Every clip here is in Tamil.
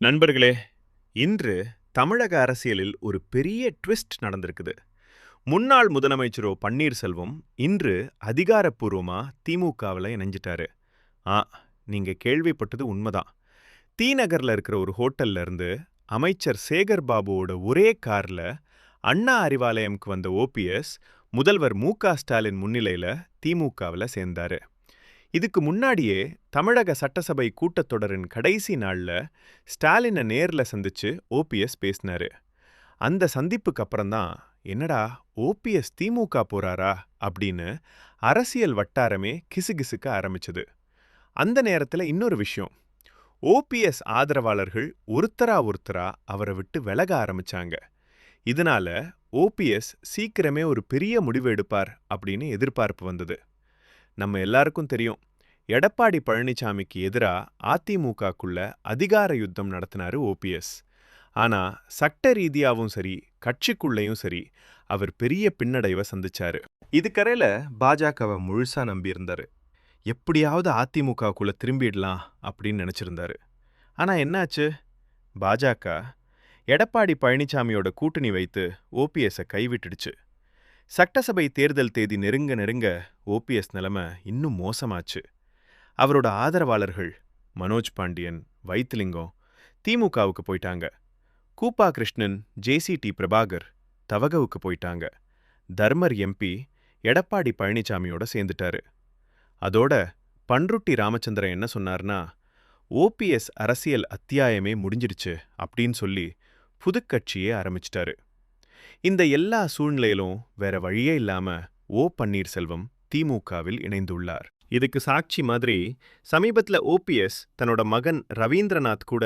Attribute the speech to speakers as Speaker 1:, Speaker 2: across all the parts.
Speaker 1: நண்பர்களே, இன்று தமிழக அரசியலில் ஒரு பெரிய ட்விஸ்ட் நடந்திருக்குது. முன்னாள் முதலமைச்சரோ பன்னீர்செல்வம் இன்று அதிகாரப்பூர்வமா திமுகவுல இணைஞ்சிட்டாரு. ஆ, நீங்க கேள்விப்பட்டது உண்மைதான். தி நகர்ல இருக்கிற ஒரு ஹோட்டல்ல இருந்து அமைச்சர் சேகர் பாபுவோட ஒரே கார்ல அண்ணா அறிவாலயம்க்கு வந்த ஓபிஎஸ் முதல்வர் மு.க. ஸ்டாலின் முன்னிலையில திமுகவுல சேர்ந்தாரு. இதுக்கு முன்னாடியே தமிழக சட்டசபை கூட்டத்தொடரின் கடைசி நாள்ல ஸ்டாலினை நேர்ல சந்திச்சு ஓபிஎஸ் பேசினாரு. அந்த சந்திப்புக்கு அப்புறம்தான் என்னடா ஓபிஎஸ் திமுக போறாரா அப்படின்னு அரசியல் வட்டாரமே கிசுகிசுக்க ஆரம்பிச்சது. அந்த நேரத்துல இன்னொரு விஷயம், ஓபிஎஸ் ஆதரவாளர்கள் ஒருத்தரா அவரை விட்டு விலக ஆரம்பிச்சாங்க. இதனால ஓபிஎஸ் சீக்கிரமே ஒரு பெரிய முடிவு எடுப்பார் அப்படின்னு எதிர்பார்ப்பு வந்தது. நம்ம எல்லாருக்கும் தெரியும், எடப்பாடி பழனிசாமிக்கு எதிரா அதிமுகக்குள்ள அதிகார யுத்தம் நடத்தினாரு ஓபிஎஸ். ஆனா சட்ட ரீதியாவும் சரி, கட்சிக்குள்ளேயும் சரி, அவர் பெரிய பின்னடைவை சந்திச்சாரு. இதுக்கரையில பாஜகவை முழுசா நம்பியிருந்தாரு. எப்படியாவது அதிமுகக்குள்ள திரும்பிடலாம் அப்படின்னு நினைச்சிருந்தாரு. ஆனா என்னாச்சு? பாஜக எடப்பாடி பழனிசாமியோட கூட்டணி வைத்து ஓபிஎஸ்ஸை கைவிட்டுடுச்சு. சட்டசபை தேர்தல் தேதி நெருங்க நெருங்க ஓபிஎஸ் நிலைமை இன்னும் மோசமாச்சு. அவரோட ஆதரவாளர்கள் மனோஜ் பாண்டியன், வைத்திலிங்கம் திமுகவுக்கு போயிட்டாங்க. கூப்பா கிருஷ்ணன், ஜேசிடி பிரபாகர் தவகவுக்கு போயிட்டாங்க. தர்மர் எம்பி எடப்பாடி பழனிசாமியோட சேர்ந்துட்டாரு. அதோட பன்ருட்டி ராமச்சந்திரன் என்ன சொன்னார்னா, ஓபிஎஸ் அரசியல் அத்தியாயமே முடிஞ்சிடுச்சு அப்படின்னு சொல்லி புதுக்கட்சியே ஆரம்பிச்சிட்டாரு. இந்த எல்லா சூழ்நிலையிலும் வேற வழியே இல்லாம ஓ பன்னீர்செல்வம் திமுகவில் இணைந்துள்ளார். இதுக்கு சாட்சி மாதிரி சமீபத்தில் ஓபிஎஸ் தன்னோட மகன் ரவீந்திரநாத் கூட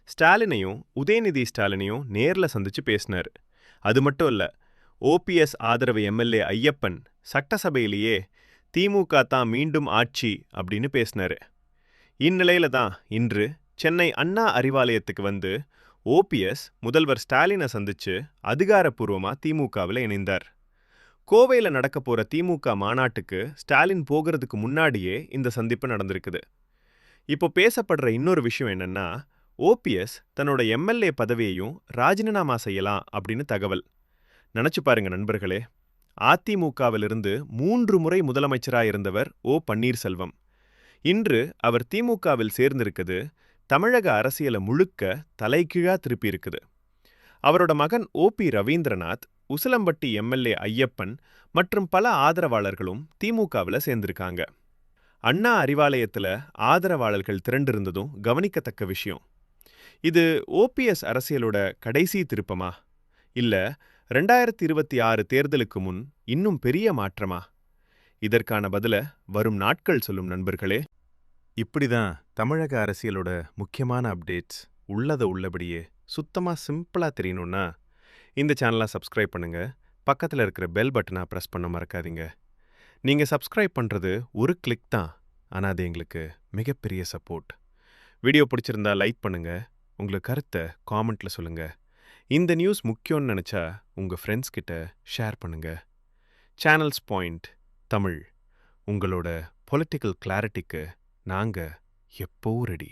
Speaker 1: ஸ்டாலினையும் உதயநிதி ஸ்டாலினையும் நேர்ல சந்திச்சு பேசினார். அது மட்டும் இல்ல, ஓபிஎஸ் ஆதரவு எம்எல்ஏ ஐயப்பன் சட்டசபையிலேயே திமுக தான் மீண்டும் ஆட்சி அப்படின்னு பேசினாரு. இந்நிலையில தான் இன்று சென்னை அண்ணா அறிவாலயத்துக்கு வந்து ஓபிஎஸ் முதல்வர் ஸ்டாலினை சந்திச்சு அதிகாரப்பூர்வமா திமுகவில் இணைந்தார். கோவையில் நடக்க போற திமுக மாநாட்டுக்கு ஸ்டாலின் போகிறதுக்கு முன்னாடியே இந்த சந்திப்பு நடந்திருக்குது. இப்போ பேசப்படுற இன்னொரு விஷயம் என்னன்னா, ஓபிஎஸ் தன்னோட எம்எல்ஏ பதவியையும் ராஜினாமா செய்யலாம் அப்படின்னு தகவல். நினைச்சு பாருங்க நண்பர்களே, அதிமுகவிலிருந்து 3 முறை முதலமைச்சராக இருந்தவர் ஓ பன்னீர்செல்வம். இன்று அவர் திமுகவில் சேர்ந்திருக்குது தமிழக அரசியலை முழுக்க தலைகீழா திருப்பி இருக்குது. அவரோட மகன் ஓபி ரவீந்திரநாத், உசிலம்பட்டி எம்எல்ஏ ஐயப்பன் மற்றும் பல ஆதரவாளர்களும் திமுகவில் சேர்ந்திருக்காங்க. அண்ணா அறிவாலயத்தில் ஆதரவாளர்கள் திரண்டிருந்ததும் கவனிக்கத்தக்க விஷயம். இது ஓபிஎஸ் அரசியலோட கடைசி திருப்பமா, இல்ல 2026 தேர்தலுக்கு முன் இன்னும் பெரிய மாற்றமா? இதற்கான பதில வரும் நாட்கள் சொல்லும் நண்பர்களே. இப்படிதான் தமிழக அரசியலோட முக்கியமான அப்டேட்ஸ் உள்ளதை உள்ளபடியே சுத்தமா சிம்பிளா தெரியணும்னா இந்த சேனலை சப்ஸ்கிரைப் பண்ணுங்க. பக்கத்தில் இருக்கிற பெல் பட்டனை ப்ரெஸ் பண்ண மறக்காதீங்க. நீங்க சப்ஸ்கிரைப் பண்றது ஒரு கிளிக் தான், ஆனால் அது எங்களுக்கு மிகப்பெரிய சப்போர்ட். வீடியோ பிடிச்சிருந்தா லைக் பண்ணுங்க, உங்களுக்கு கருத்தை காமெண்ட்ல சொல்லுங்க. இந்த நியூஸ் முக்கியம்னு நினைச்சா உங்க ஃப்ரெண்ட்ஸ் கிட்ட ஷேர் பண்ணுங்க. சேனல்ஸ் பாயிண்ட் தமிழ், உங்களோட பொலிட்டிக்கல் கிளாரிட்டிக்கு நாங்க எப்போ ரெடி.